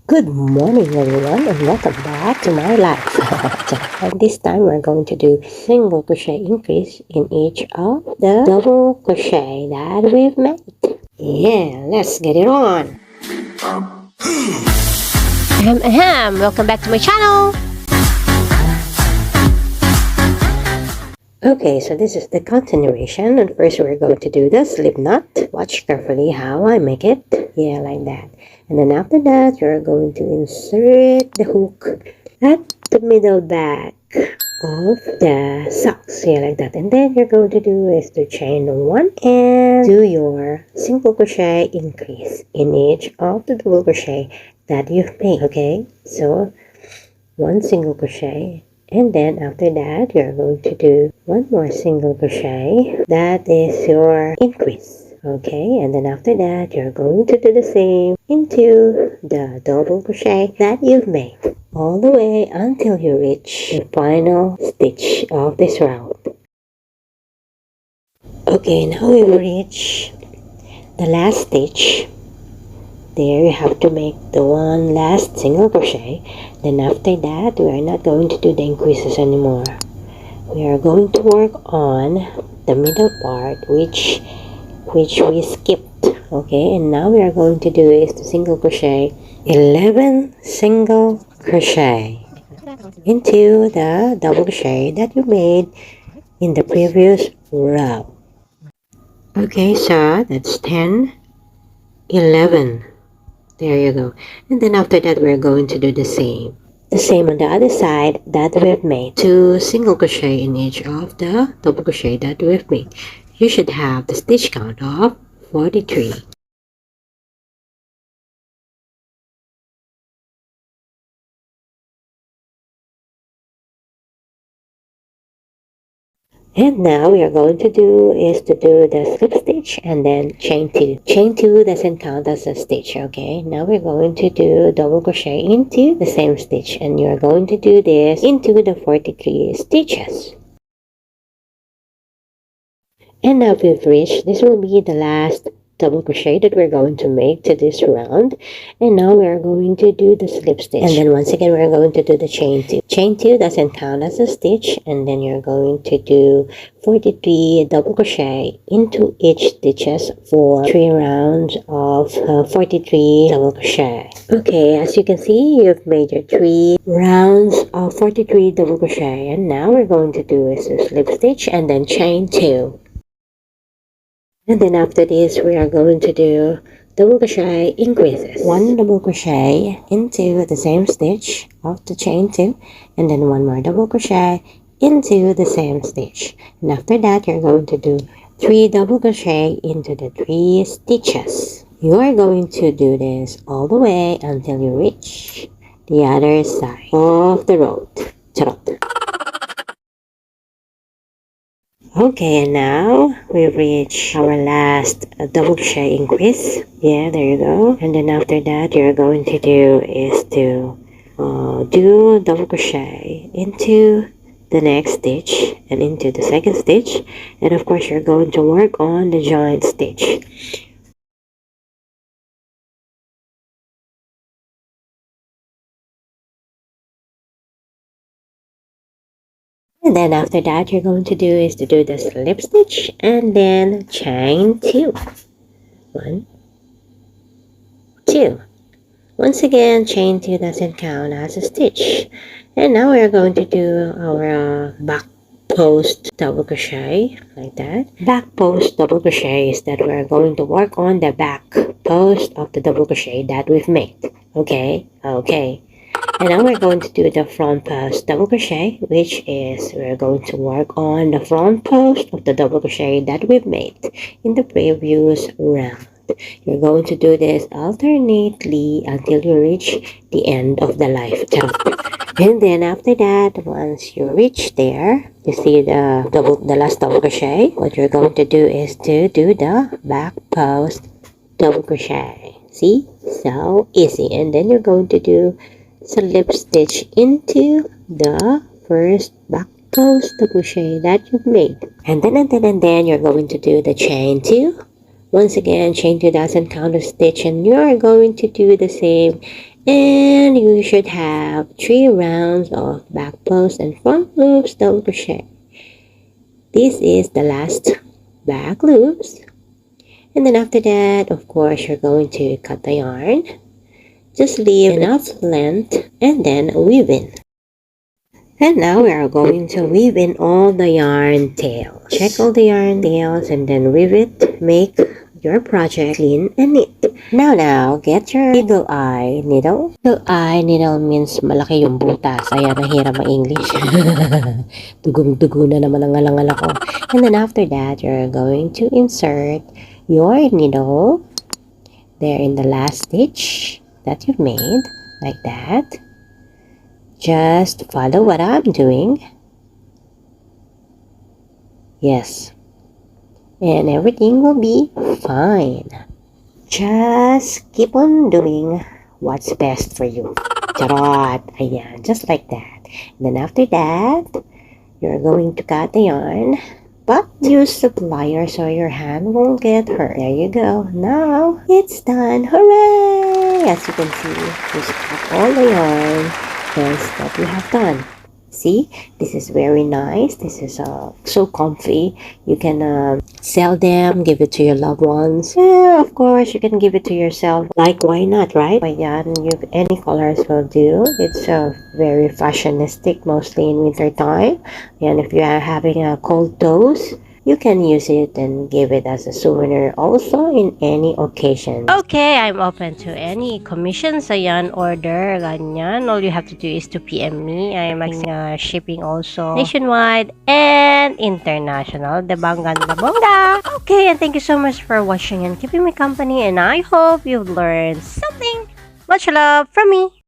Good morning everyone and welcome back to my life. And this time we're going to do single crochet increase in each of the double crochet that we've made. Yeah, let's get it on. Welcome back to my channel. Okay, so this is the continuation, and first we're going to do the slip knot. Watch carefully how I make it. Yeah, like that. And then after that, you're going to insert the hook at the middle back of the socks. Yeah, like that. And then you're going to do is to chain one and do your single crochet increase in each of the double crochet that you've made. Okay, so one single crochet. And then after that, you're going to do one more single crochet. That is your increase. Okay, and then after that, you're going to do the same into the double crochet that you've made all the way until you reach the final stitch of this round. Okay, now we've reached the last stitch. There you have to make the one last single crochet. Then after that, we are not going to do the increases anymore. We are going to work on the middle part which we skipped. Okay, and now we are going to do is the single crochet 11 single crochet into the double crochet that you made in the previous row. Okay, so that's 10, 11. There you go. And then after that, we're going to do the same. The same on the other side that we've made. 2 single crochet in each of the double crochet that we've made. You should have the stitch count of 43. And now we are going to do is to do the slip stitch and then chain 2. Chain 2 doesn't count as a stitch, okay? Now we're going to do double crochet into the same stitch, and you're going to do this into the 43 stitches. And now we've reached, this will be the last double crochet that we're going to make to this round. And now we're going to do the slip stitch, and then once again we're going to do the chain 2. Chain 2 doesn't count as a stitch, and then you're going to do 43 double crochet into each stitches for 3 rounds of 43 double crochet. Okay, as you can see, you've made your 3 rounds of 43 double crochet, and now we're going to do is a slip stitch and then chain 2. And then after this, we are going to do double crochet increases. 1 double crochet into the same stitch of the chain 2, and then 1 more double crochet into the same stitch. And after that, you're going to do 3 double crochet into the 3 stitches. You are going to do this all the way until you reach the other side of the road. Charot. Okay, and now we've reached our last double crochet increase. Yeah, there you go. And then after that, you're going to do is to do double crochet into the next stitch and into the second stitch. And of course, you're going to work on the joint stitch. And then after that, you're going to do is to do the slip stitch and then chain 2. 1, 2. Once again, chain 2 doesn't count as a stitch. And now we're going to do our back post double crochet like that. Back post double crochet is that we're going to work on the back post of the double crochet that we've made. Okay. And now we're going to do the front post double crochet, which is we're going to work on the front post of the double crochet that we've made in the previous round. You're going to do this alternately until you reach the end of the life. And then after that, once you reach there, you see the last double crochet. What you're going to do is to do the back post double crochet. See? So easy. And then you're going to do slip stitch into the first back post double crochet that you've made. And then you're going to do the chain 2 Once again, chain 2 doesn't count a stitch, and you're going to do the same. And you should have 3 rounds of back post and front loops double crochet. This is the last back loops. And then after that, of course, you're going to cut the yarn. Just leave enough length and then weave in. And now we are going to weave in all the yarn tails. Check all the yarn tails and then weave it. Make your project clean and neat. Now, get your eagle eye needle. Eagle eye needle means malaki yung butas. Ayan, nahirap ma-English. Dugong-dugo na naman ang ngalangal ako. And then after that, you're going to insert your needle there in the last stitch that you've made, like that. Just follow what I'm doing. Yes. And everything will be fine. Just keep on doing what's best for you. Charot! Ayan, just like that. And then after that, you're going to cut the yarn. But use the pliers so your hand won't get hurt. There you go. Now, it's done. Hooray! As you can see, just cut all the yarn that we have done. See, this is very nice. This is so comfy. You can sell them, give it to your loved ones. Yeah, of course, you can give it to yourself. Like, why not, right? Any colors will do. It's very fashionistic, mostly in winter time. And if you are having a cold toes, you can use it and give it as a souvenir also in any occasion. Okay, I'm open to any commissions. Ayan, order, ganyan. All you have to do is to PM me. I'm shipping also nationwide and international. Debang ganda bongga. Okay, and thank you so much for watching and keeping me company. And I hope you've learned something. Much love from me.